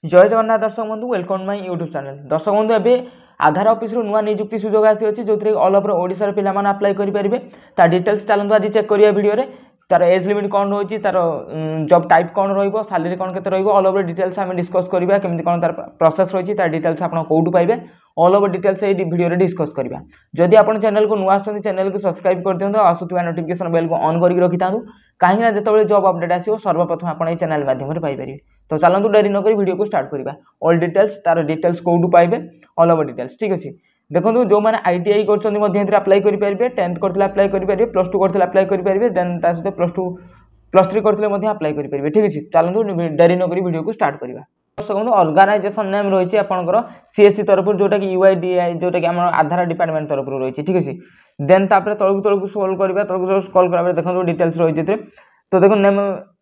जय जगन्नाथ दर्शक बंधु वेलकम माय यूट्यूब चैनल। दर्शक बंधु एवं आधार ऑफिस नुआ नियुक्ति सुजोग आसी जो ऑल ओवर ओडिशा पे अप्लाई करेंगे तार डिटेल्स चलते आज चेक करिया वीडियो रे तार एज लिमिट कौन रही तार जॉब टाइप कौन रैलरी कौन के ऑल ओवर डिटेल्स आम डिस्कस करवा केमी कौन तार प्रोसेस रही तार डिटेल्स आप कौटू पाइबे ऑल ओवर डिटेल्स ये वीडियो रे डिस्कस करवा। जदि आप चैनल को नुआ आसुँच चैनल को सब्सक्राइब कर दिखाँ आसुवा नोटिफिकेशन बेल को ऑन करके रखी था कहीं जो जॉब अपडेट आसो सर्वप्रथम आप चैनल माध्यम पाइपर। तो चलतु डेरी नक वीडियो को स्टार्ट करवा। ऑल डिटेल्स तार डिटेल्स कौटू पाइबे ऑल ओवर डिटेल्स ठीक अच्छे। देखो जो मैंने ITI कर अप्लाई करेंगे 10th करते अप्लाई करेंगे +2 करते अप्लाई करेंगे देन सहित +3 करते अप्लाई करेंगे ठीक अच्छे। चलतु डेरी नक वीडियो को स्टार्ट करवा। देखो ऑर्गेनाइजेशन नेम रही आपंकर CSC तरफ जोटा कि UIDAI जोटा कि आधार डिपार्टमेंट तरफ रही ठीक अच्छे। देन तलू तलू स्क्रॉल करवा तलू स्क्रॉल करा देखो डिटेल्स रही। तो देखो नेम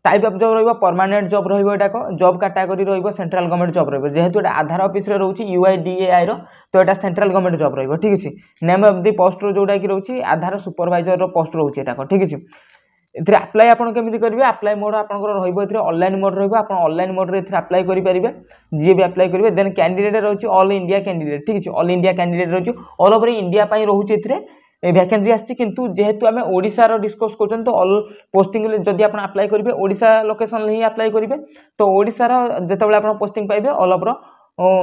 टाइप ऑफ जॉब रही परमानेंट जॉब रही जॉब कैटेगरी रही सेंट्रल गवर्नमेंट जॉब रही जेहेतु ये आधार ऑफिस रे रोची UIDAI रो तो ये सेंट्रल गवर्नमेंट जॉब रही ठीक अच्छे। नेम ऑफ दी पोस्ट जोटा कि रोची आधार सुपरवाइजर रो पोस्ट रोची ठीक अच्छे। इधर अप्लाई आपन केमिति करिवे अप्लाई मोड आपनकर रहइबो इधर ऑनलाइन मोड रहइबो आपन ऑनलाइन मोड रे इधर अप्लाई करि परिबे जे भी अप्लाई करिवे। देन कैंडिडेट रहउची ऑल इंडिया कैंडिडेट ठीक अछि। ऑल इंडिया कैंडिडेट रहउची ऑल ओवर इंडिया पई रहउची इधर वैकेंसी आछि किंतु जेहेतु आमे ओडिसा रो डिस्कस करछन तो ऑल पोस्टिंग जदि आपन अप्लाई करिवे ओडिसा लोकेशन ले ही अप्लाई करिवे तो ओडिसा रो जेतेबेले आपन पोस्टिंग पाइबे ऑल ओवर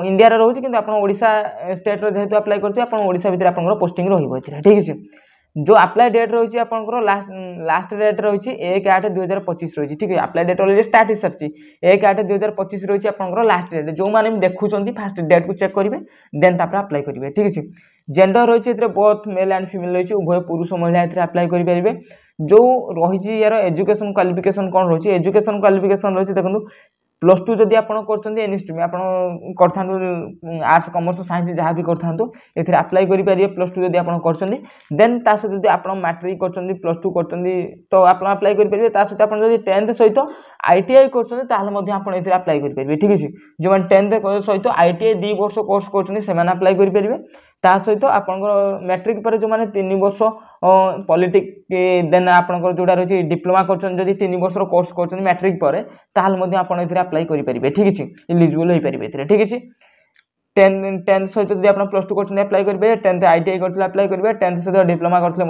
इंडिया रे रहउची किंतु आपन ओडिसा स्टेट रो जेहेतु अप्लाई करथि आपन ओडिसा भितर आपनकर पोस्टिंग रहइबो इधर ठीक अछि। जो अप्लाई डेट रही आपंकर लास्ट डेट रही 1/8/2025 रही ठीक है। अप्लाई डेट अलरेडी स्टार्ट हो सारी 1/8/2025 रही आपंकर लास्ट डेट जो मैंने देखुं फास्ट डेट को चेक करेंगे देन तापर अप्लाई करेंगे ठीक है। जेंडर रही बोथ मेल एंड फीमेल रही उभय पुरुष महिला अप्लाई करेंगे। जो रही यार एजुकेशन क्वालिफिकेशन कौन रही एजुकेशन क्वालिफिकेशन रही देखो +2 जदि आप एनी स्ट्रीम आप आर्ट्स कॉमर्स साइंस जहाँ भी करूँ ये अप्लाई करेंगे +2 जदि आप देन ता सहित आप मैट्रिक कर +2 कर तो आप अप्लाई करेंगे सहित आप 10th सहित ITI कर अप्लाई करेंगे ठीक है। जो मैंने 10th सहित ITI 2 वर्ष कोर्स कर अप्लाई करेंगे ता सहित आपंकर मैट्रिक पर जो मैंने 3 वर्ष पॉलिटिक देन आपंकर जोड़ा रही डिप्लोमा कर 3 वर्ष कोर्स कर मैट्रिक पर आप अप्लाई करेंगे ठीक है। इलिजिबल हो पारे ठीक है। 10th सहित जब आप +2 कर अप्लाई करेंगे 10th ITI करते अप्लाई करेंगे 10th सहित डिप्लोमा करते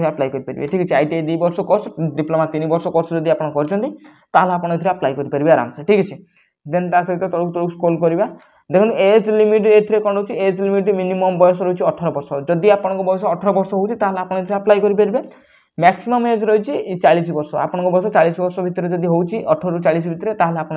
अप्लाई करेंगे ठीक है। ITI 2 वर्ष कोर्स डिप्लोमा 3 वर्ष कोर्स जब आप अप्लाई करेंगे आराम से ठीक है। देन ता सहित तलू तलू स्क्रॉल करवा देखो एज लिमिट ए कौन होची एज लिमिट मिनिमम बयस रही 18 वर्ष जदि आप बयस 18 वर्ष होची ताहले आप अप्लाई करेंगे। मैक्सिमम एज रही 40 वर्ष आप बयस 40 वर्ष भितर जब होची 18 ରୁ 40 भितर ताहले आप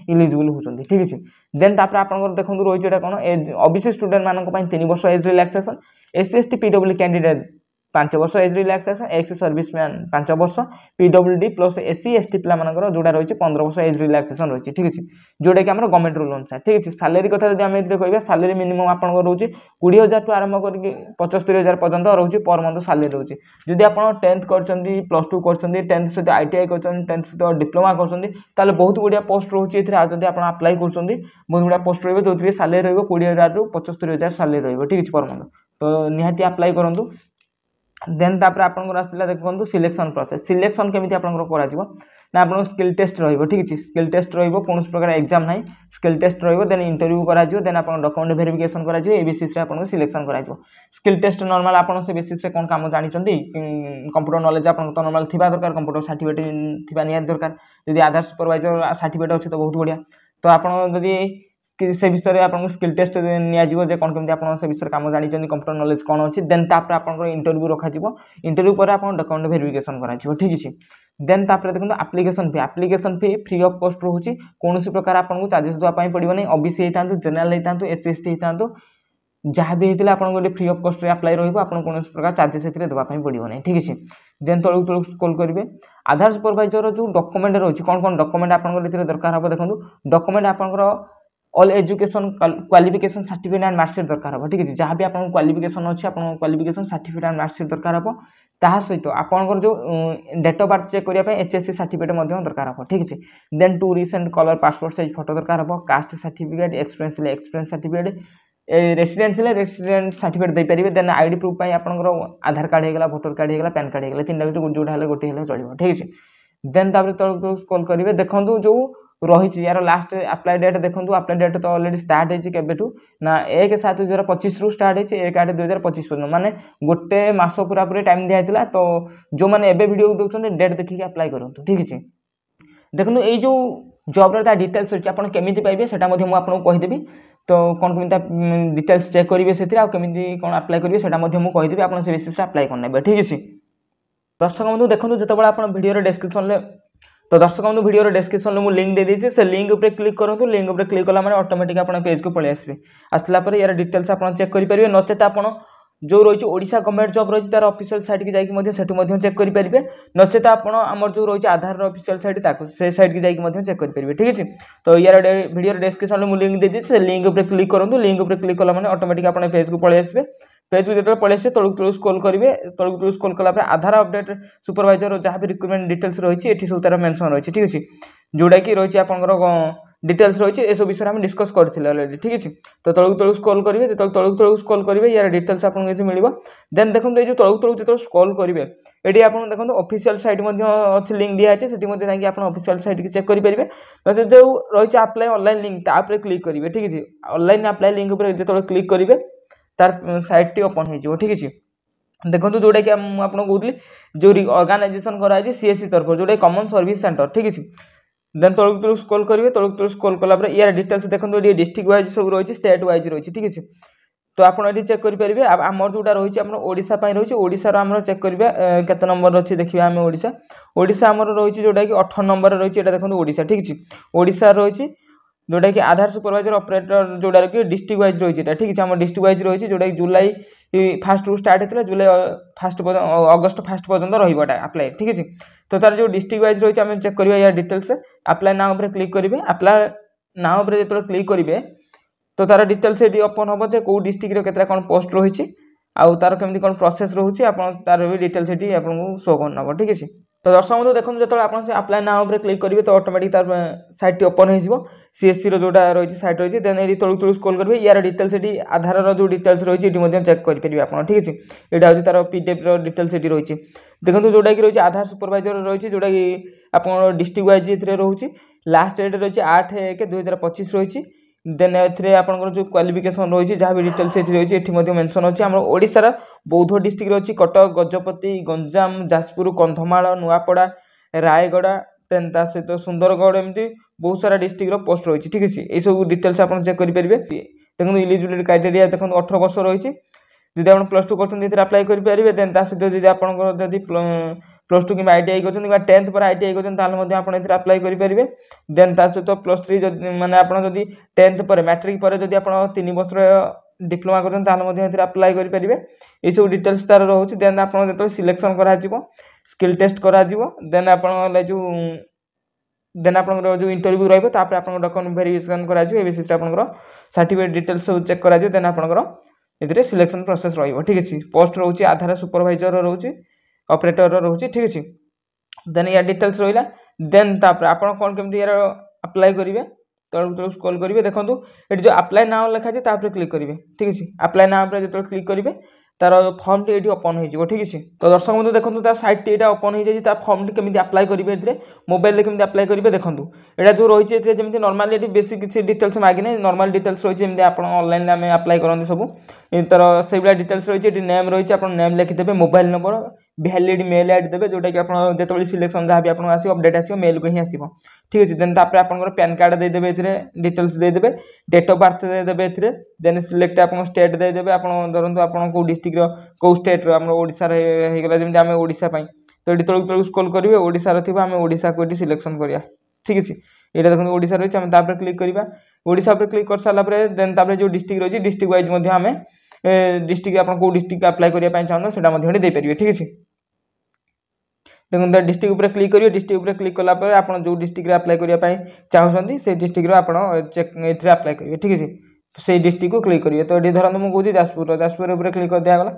इलिजिबल होचंदी ठीक है। देन तापर आपन देखो रही कौन एज ओबीसी स्टूडेंट मान 3 वर्ष age relaxation SC ST PWD candidate 5 वर्ष एज रिलैक्सेशन एक्स सर्विसमैन 5 वर्ष PWD प्लस SC ST पिला मानकर जोड़ा रही 15 वर्ष एज रिलैक्सेशन रही ठीक है। जोटा कि आम गवर्नमेंट रूल अनुसार ठीक है। सैलरी कथा जब आम कहवा सैलरी मिनिमम आप रोचे 20,000 टू आरंभ करके 75,000 पर्यंत रोचे पर मंथ सैलरी रोचे। जदि आप 10th कर +2 कर 10th सहित ITI कर 10th सहित डिप्लोमा कर बहुत बढ़िया पोस्ट रोचे जब आप अप्लाई कर बहुत बढ़िया पोस्ट रही जो सैलरी रही 20,000 ରୁ 75,000 सैलरी रही ठीक है पर मंथ तो निहाती अप्लाई करूँ। देन तापर आपन आसला देखो सिलेक्शन प्रोसेस सिलेक्शन केमिति आपन करा जिवो ना आपन स्किल टेस्ट रहिबो ठीक अछि। स्किल टेस्ट रहिबो कोनोस प्रकार एग्जाम नाही स्किल टेस्ट रहिबो देन इंटरव्यू करा जिवो देन आपन डॉक्यूमेंट वेरिफिकेशन करा जिवो ए बेसिस रे आपन सिलेक्शन करा जिवो। स्किल टेस्ट नॉर्मल आपन से बेसिस रे कोन काम जानि चंदी कंप्यूटर नॉलेज आपन तो नॉर्मल थिबा दरकार कंप्यूटर सर्टिफिकेट थिबा निया दरकार यदि आधार सुपरवाइजर सर्टिफिकेट अछि तो बहुत बढ़िया। तो आपन जदि से विषय में आपको स्किल टेस्ट नियाजिवो जे कोन केमति आपन से विषय काम जानि चंदी कंप्यूटर नॉलेज कोन अछि देन तापर आपन इंटरव्यू रखा जिवो इंटरव्यू पर आपन डॉक्यूमेंट वेरिफिकेशन करा जिवो ठीक अछि। देन तापर देखो application fee free of cost रहउची कोनोसी प्रकार आपन चार्जेस दवा पई पड़िबो नै ओबीसी हेतांतु जनरल हेतांतु SC ST हेतांतु जहाँ भी होता आपको फ्री ऑफ कॉस्ट अप्लाई रही आपको कौन प्रकार चार्जेस देवाई पड़ो ना ठीक है। देन तलू तलू स्क्रॉल करेंगे आधार सुपरवाइजर जो डॉक्यूमेंट रही कौन कौन डॉक्यूमेंट आपको दरकार हम देखो डॉक्यूमेंट आपंकर all education qualification certificate and marksheet दरकार हम ठीक है। जहाँ भी आपको क्वालिफिकेशन अच्छी आप क्वालिफिकेशन सर्टिफिकेट एंड मार्कशीट दरकार हम ता सहित आपंकर जो डेट ऑफ बर्थ चेक करने HSC सर्टिफिकेट दरकार हम ठीक है। Then 2 recent colour passport size photo दरकार हम caste certificate experience certificate resident थे रेसिडेंट सर्टिफिकेट दे पारे देन आईडी प्रूफ आपंकर आधार कार्ड होगा भोटर कार्ड होगा पैन कार्ड होगा 3टा भर जोड़ा गोटे चलो ठीक है। देन तापर तक स्क्रॉल करेंगे देखो जो रही यार लास्ट अप्लाई डेट देखो अप्लाई डेट तो ऑलरेडी स्टार्ट होती केबेठू ना 1/7/2025 रु स्टार्ट होती 1/8/2025 पर्यटन माने गोटे मास पूरा पूरी टाइम दिया तो जो मैंने एबे वीडियो देखते डेट देखिए अप्लाई करूँ ठीक है देखो ये जो जॉब्र डिटेल्स अच्छी आप केमी पाइबे से आपको कहीदेवी तो कौन कमी डिटेल्स चेक करेंगे से केमी कौन अप्लाई करेंगे से कहीदेवी आप बेसिस अप्लाई करने ठीक है दर्शक बंधु देखो जो आप वीडियो डिस्क्रिप्शन तो दर्शक बंधु वीडियो डिस्क्रिप्शन में मुझे लिंक दे दीजिए से लिंक उपर क्लिक करूँ लिंक उपर क्लिक कला मैंने ऑटोमेटिक आप पेज को पलि आसवे आसला यार डिटेल्स आप चेक करेंगे नचेत आप जो रही ओडिशा गवर्नमेंट जॉब रही तार ऑफिशियल साइट की जाकि चेक करेंगे नचेत आप जो रही आधार ऑफिशियल साइट से साइट की जाकि चेक करेंगे ठीक है तो यार वीडियो डिस्क्रिप्शन में मुझे लिंक दे दीजिए से लिंक उपर क्लिक करूँ लिंक उपर क्लिक कला मैंने ऑटोमेटिक आप पेज को पलि आसवे पेज को जो पलि आसे तलू स्क्रॉल करेंगे तलू स्क्रॉल कला आधार अपडेट सुपरवाइजर जहाँ भी रिक्रुटमेंट डिटेल्स रही है सब तार मेंशन रही है ठीक है जोटा कि रही है डिटेल्स रही है ये सब विषय में डिस्कस करते अलरेडी ठीक है तो तलू स्क्रॉल करेंगे जो तलू स्क्रॉल करेंगे यार डिटेल्स आपको मिल देन देखो ये जो तलू जो स्क्रॉल करेंगे ये आप देखो ऑफिशियल साइट अच्छी लिंक दिखाई से आप ऑफिशियल साइट की चेक करेंगे जो रही अप्लाई ऑनलाइन लिंक तापर क्लिक करेंगे ठीक है ऑनलाइन अप्लाई लिंक जो क्लिक करेंगे तार साइट टी ओपन हो ठीक है देखो जोटा कि आपको कहती जो ऑर्गेनाइजेशन कराई सीएससी तरफ जोटा कॉमन सर्विस सेंटर ठीक है देन तलू स्क्रॉल करेंगे तलू स्क्रॉल कला यार डिटेल्स देखो ये डिस्ट्रिक्ट वाइज सब रही स्टेट वाइज रही ठीक है तो आप चेक करेंगे आमर जोटा रही है ओडिशा रही ओडिशार आम चेक करेंगे केते नंबर अच्छी देखिए आम ओडिशा आमर रही जोटा कि 18 नंबर रही है देखो ओडिशा ठीक है ओडिशा रही जोटा कि आधार सुपरवाइजर ऑपरेटर जोटा कि डिस्ट्रिक्ट वाइज रही है ठीक है आम डिस्ट्रिक्ट वाइज रही है जोटा कि जुलाई फास्ट रु स्टार्ट होता जुलाई फास्ट अगस्ट फास्ट पर्यटन रहा अप्लाई ठीक है तो तार जो डिस्ट्रिक्ट वाइज रही है चेक करिए यार डिटेल्स अप्लाई नाउ पर क्लिक करेंगे अप्लाई नाउ पर जो क्लिक करेंगे तो तार डिटेल्स ये ओपन हम जो कौ डिस्ट्रिक्ट के कौन पोस्ट रही आउ तार केमती कौन प्रोसेस रोचे तार भी डिटेल्स ये आपको शो करना ठीक है तो दर्शक बंधु देखो जो आप अप्लाई नाउ पर क्लिक करेंगे तो ऑटोमेटिक तार साइट ओपन हो सीएससी जोटा रही साइट रही देन ये तलू स्क्रॉल करेंगे यार डिटेल्स ये आधार जो डिटेल्स रही है चेक करेंगे आप ठीक है यहाँ हूँ तार पीडीएफ डिटेल्स ये रही देखो जोटा कि रही आधार सुपरवाइजर रही जोटा कि आप डिस्ट्रिक्ट वाइज रोचे लास्ट डेट रही 8/1/2025 रही देन आपंकर जो क्वालिफिकेशन रही है जहाँ भी डिटेल्स रही है मेंशन अच्छी आम ओडिशार बौद्ध डिस्ट्रिक्ट अच्छी कटक गजपति गंजाम जाजपुर कंधमाल नुआपड़ा रायगड़ा देन ता सहित सुंदरगढ़ एमती बहुत सारा डिस्ट्रिक्ट पोस्ट रही ठीक है ये सब डिटेल्स आप चेक करेंगे देखो इलिजिबिलिटी क्राइटेरिया देखो 18 वर्ष रही जब आप +2 कर अप्लाई करेंगे देन ता सहित जब आप +2 कि ITI कर 10th पर ITI कर अप्लाई करेंगे देन ता सहित +3 माने आप 10th पर मैट्रिक पर जब आप 3 वर्ष डिप्लोमा कर अप्लाई करेंगे ये सब डिटेल्स तार रोचे देन आप जो सिलेक्शन करा स्किल टेस्ट करा देन आप जो देन आप जो इंटरव्यू रही है आप डॉक्यूमेंट वेरिफिकेशन करा बेसिस आप सर्टिफिकेट डिटेल्स सब चेक करा देन आपंकर सिलेक्शन प्रोसेस रही ठीक है पोस्ट रोचे आधार सुपरवाइजर रोचे ऑपरेटर रोचे ठीक है देन या डिटेल्स रहा देन तापर आप कौन केमती यार अप्लाई करेंगे तलू स्क्रॉल करेंगे देखो ये जो अप्लाई नाउ लिखा है क्लिक करेंगे ठीक है अप्लाई नाउ पर जो क्लिक करेंगे तार फॉर्म टी ओपन हो ठीक है तो दर्शक बंधु देखो तार साइट टी ओपन हो जाए फॉर्म टी केमी अप्लाई करेंगे मोबाइल केमी अप्लाई करेंगे देखो यहाँ जो रही है जमी नॉर्मली ये बेसिक किसी डिटेल्स मागिने नॉर्मल डिटेल्स रही है आप ऑनलाइन आम अप्लाई करते सब तार से भाया डिटेल्स रही है नेम रही है आप नेम लिखिदेवे mobile number valid mail ID देवे जोटा कि आप जो सिलेक्शन जहाँ भी आप अपडेट आसो मेल को ही आसो ठीक है देन तापर आप पैन कार्ड देदेवे डिटेल्स देदेवे डेट ऑफ बर्थ देदेवे देन सिलेक्ट आप स्टेट देदेवे आप धरतु आप डिस्ट्रिक्ट कौ स्टेट ओडिशार होगा जमी आम ओडिशा तो ये तलू स्क्रॉल करेंगे ओडिशार थी आम ओडिशा को ये सिलेक्शन करा ठीक है यहाँ देखो ओडिशा रही है आम क्लिक करवा ओडिशा पर क्लिक कर सारापर देन तापर जो डिस्ट्रिक्ट रही है डिस्ट्रिक्ट वाइज आम डिस्ट्रिक्ट आप डिस्ट्रिक्ट अप्लाई करने चाहते से देपारे ठीक है देखो डिस्ट्रिक्ट उपर क्लिक करेंगे डिस्ट्रिक्ट उपर क्लिक कलापर आप जो डिस्ट्रिक्ट अप्लाई करने चाहते से डिस्ट्रिक्ट आप चेक ये अप्लाई करेंगे ठीक है से डिस्ट्रिक्ट को क्लिक करेंगे तो ये धरत मुझे जाजपुर उपर क्लिक कर दिगला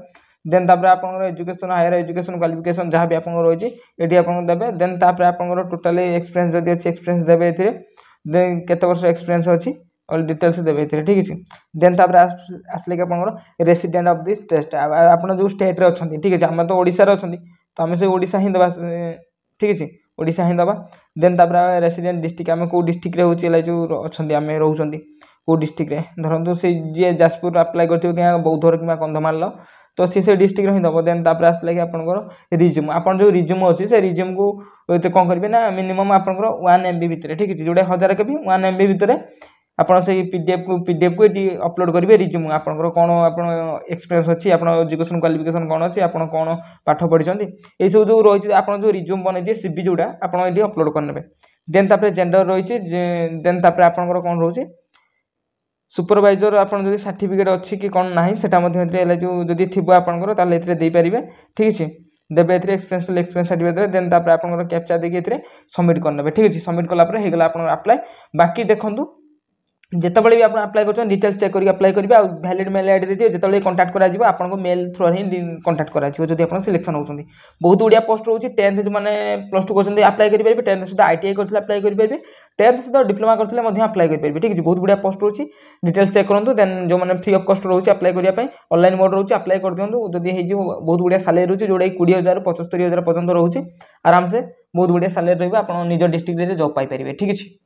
देन तापर आप एजुकेशन हायर एजुकेशन क्वालिफिकेशन जहाँ भी आप रही है ये आप देवे देन तापर आप टोटाली एक्सपीरियंस जब अच्छी एक्सपीरियंस देवे देन केते वर्ष एक्सपीरियंस अच्छी ऑल डिटेल्स देवे ठीक है देन तापर आसले आप रेसिडेंट ऑफ दिस स्टेट आप जो स्टेट रे अच्छा ठीक है आम तो ओडिशा अच्छा तो आम से ओडिशा ही देवा ठीक है ओडिशा ही दबा देन तापर रेसिडेंट डिस्ट्रिक्ट आम कौ डिस्ट्रिक्ट हो जो अच्छा आम रोच कौ डिस्ट्रिक्ट धरतु से जी जाजपुर अप्लाई कर बौद्धर कि कंधमाल तो सी डिस्ट्रिक्ट ही दब देन तापर आसला कि आपंकर रिज्यूम आपन जो रिज्यूम अच्छी से रिज्यूम को कौन करेंगे ना मिनिमम आपंकर 1 MB भितर ठीक है जोटा 1000 KB 1 MB भितर आपड़ से पीडीएफ को ये अपलोड करेंगे रिज्यूम आपंकर कौन आप एक्सपीरियंस अच्छी आप एजुकेशन क्वालिफिकेशन कौन अच्छी आप कौन पाठ पढ़ी ये सब जो रही आप जो रिज्यूम बनई सीवी जोड़ा आप अपलोड करने देन तापर जेंडर रही देन तापर आपंकर कौन रोचे सुपरवाइजर आप सर्टिफिकेट अच्छी कि कौन ना सेटा जो जदि थी आपंकर दे पारे ठीक है देवे एक्सपीरियंस सर्टिफिकेट देन तापर आपंकर कैप्चा देके सबमिट करने ठीक है सबमिट कलापर होगा आप अप्लाई बाकी देखूँ जितेबाला भी आप अप्लाई कर डिटेल्स चेक करके अप्लाई करेंगे और वैलिड मेल आईडी देते जितेबाला कंटाक्ट करा आपको मेल थ्रू ही कंटाक्ट करा जब आप सिलेक्शन होती बहुत गुड़िया पोस्ट रोचे 10th जो मैंने +2 कर अप्लाई करेंगे 10th सुधा ITI करते अप्लाई करेंगे 10th सुधा डिप्लोमा करते अप्लाई करेंगे ठीक है बहुत गुड़िया पोस्ट रोचे डिटेल्स चेक करूँ देन जो मैंने फ्री ऑफ कॉस्ट रोचे अप्लाई करने ऑनलाइन मोड रोचे अप्लाई कर दिखाँ जब हो बहुत गुड़िया सैलरी रोचे जोड़ा 20,000 75,000 पर्यटन रोचे आराम से बहुत गुड़िया सैलरी रहा आप निज डिस्ट्रिक्ट जॉब पाइपर ठीक है।